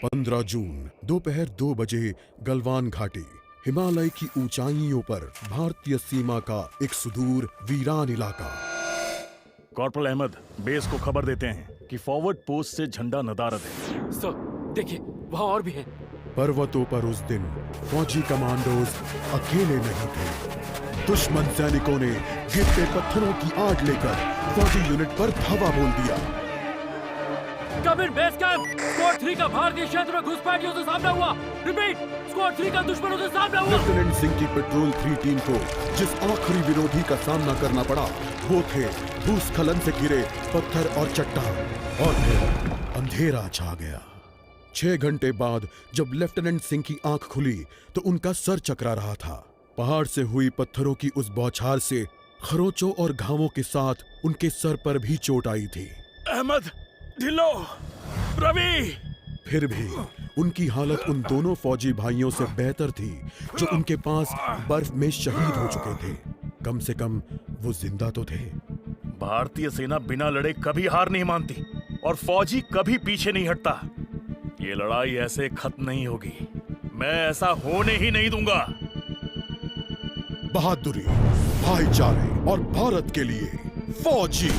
15 जून दोपहर 2 बजे गलवान घाटी, हिमालय की ऊंचाइयों पर भारतीय सीमा का एक सुदूर वीरान इलाका। कॉर्पोरल अहमद, बेस को खबर देते हैं कि फॉरवर्ड पोस्ट से झंडा नदारद है। सर देखिए, वहाँ और भी हैं। पर्वतों पर उस दिन फौजी कमांडोज अकेले नहीं थे। दुश्मन सैनिकों ने गिरते पत्थरों की आड़ लेकर फौजी यूनिट पर धावा बोल दिया। कमिंग बेस कैंप, स्क्वाड 3 का भारतीय क्षेत्र में घुसपैठियों से सामना हुआ। रिपीट, स्क्वाड 3 का दुश्मनों से सामना हुआ। लेफ्टिनेंट सिंह की पेट्रोल 3 टीम को जिस आखिरी विरोधी का सामना करना पड़ा वो थे भूस्खलन से घिरे पत्थर और चट्टान। और फिर अंधेरा छा गया। 6 घंटे बाद जब लेफ्टिनेंट सिंह की आंख खुली तो उनका सर चकरा रहा था। पहाड़ से हुई पत्थरों की उस बौछार से खरोंचों और घावों के साथ उनके सर पर भी चोट आई थी। अहमद, ढिल्लो, रवि। फिर भी उनकी हालत उन दोनों फौजी भाइयों से बेहतर थी जो उनके पास बर्फ में शहीद हो चुके थे। कम से कम वो जिंदा तो थे। भारतीय सेना बिना लड़े कभी हार नहीं मानती और फौजी कभी पीछे नहीं हटता। ये लड़ाई ऐसे खत्म नहीं होगी। मैं ऐसा होने ही नहीं दूंगा। बहादुरी, भाईचारे और भारत के लिए फौजी।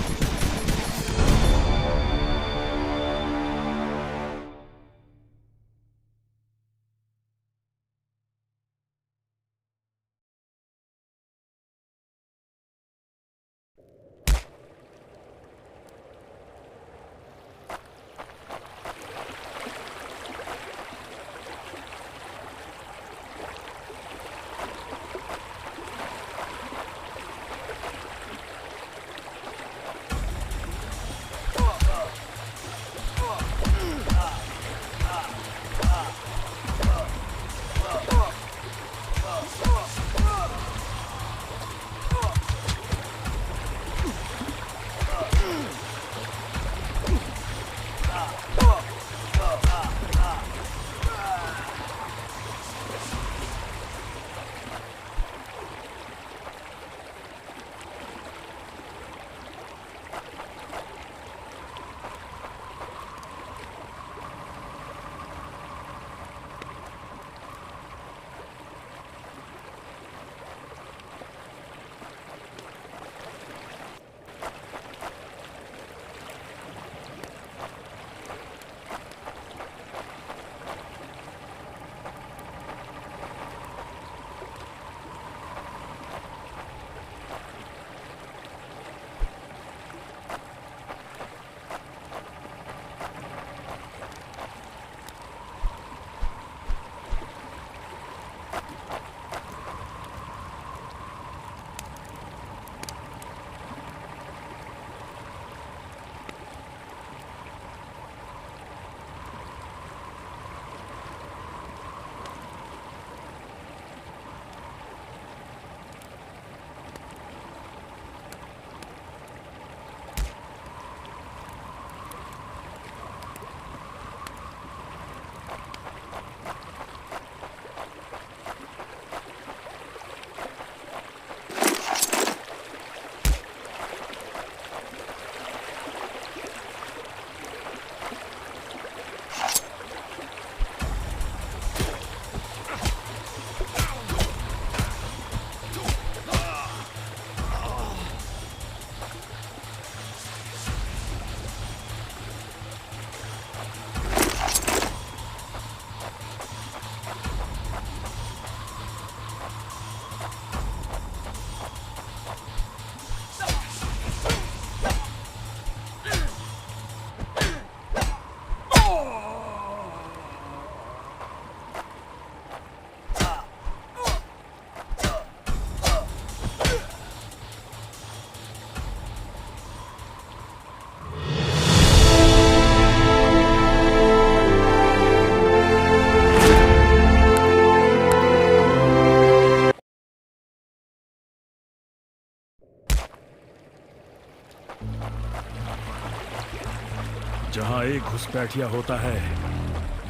जहां एक घुसपैठिया होता है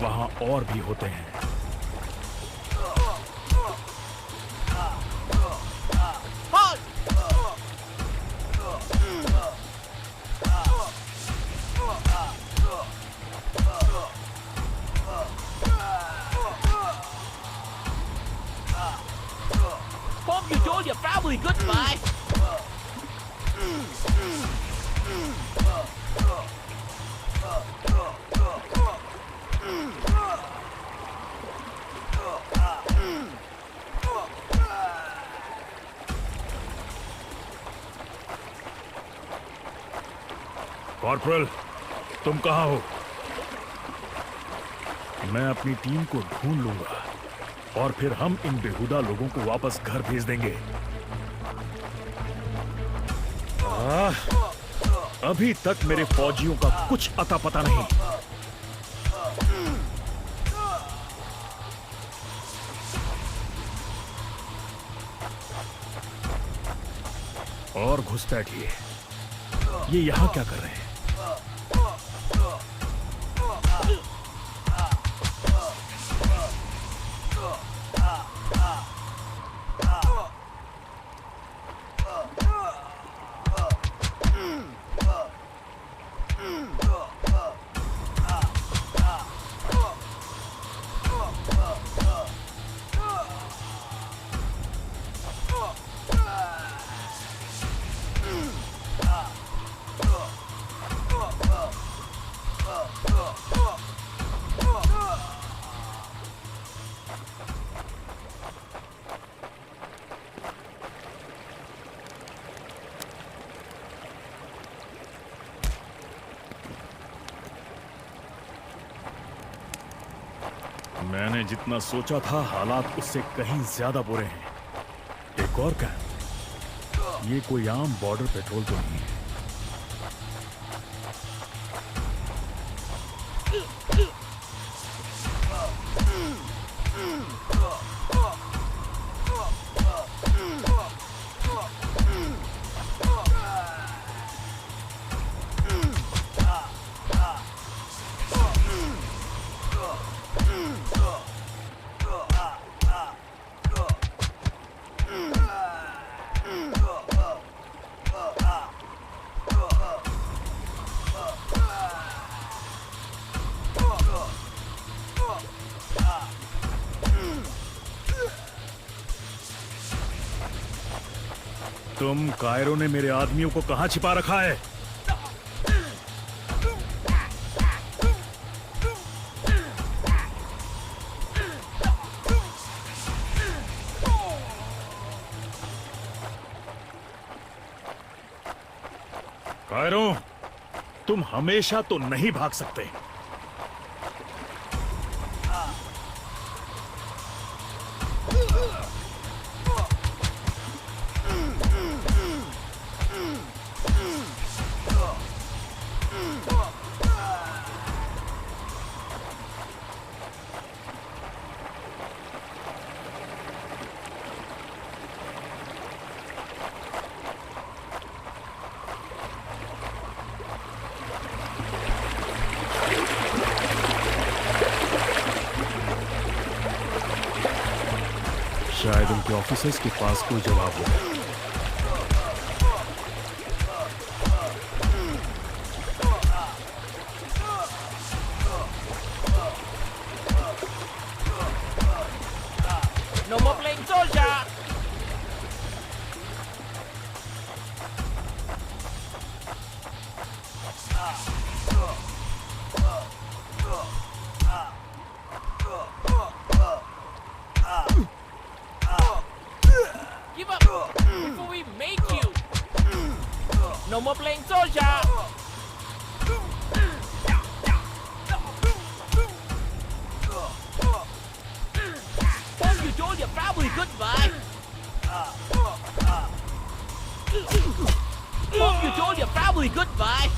वहां और भी होते हैं। कॉर्पोरल, तुम कहाँ हो? मैं अपनी टीम को ढूंढ लूंगा और फिर हम इन बेहुदा लोगों को वापस घर भेज देंगे। अभी तक मेरे फौजियों का कुछ अता पता नहीं। और घुसपैठिए, ये यहां क्या कर रहे हैं? मैंने जितना सोचा था हालात उससे कहीं ज्यादा बुरे हैं। एक और कैंप, ये कोई आम बॉर्डर पेट्रोल तो नहीं है। तुम कायरो ने मेरे आदमियों को कहां छिपा रखा है? कायरो, तुम हमेशा तो नहीं भाग सकते। शायद उनके ऑफिसर्स के पास कोई जवाब होगा। No more playing soldier! Give up before we make you! No more playing soldier! Thought you told your family goodbye! Thought you told your family goodbye!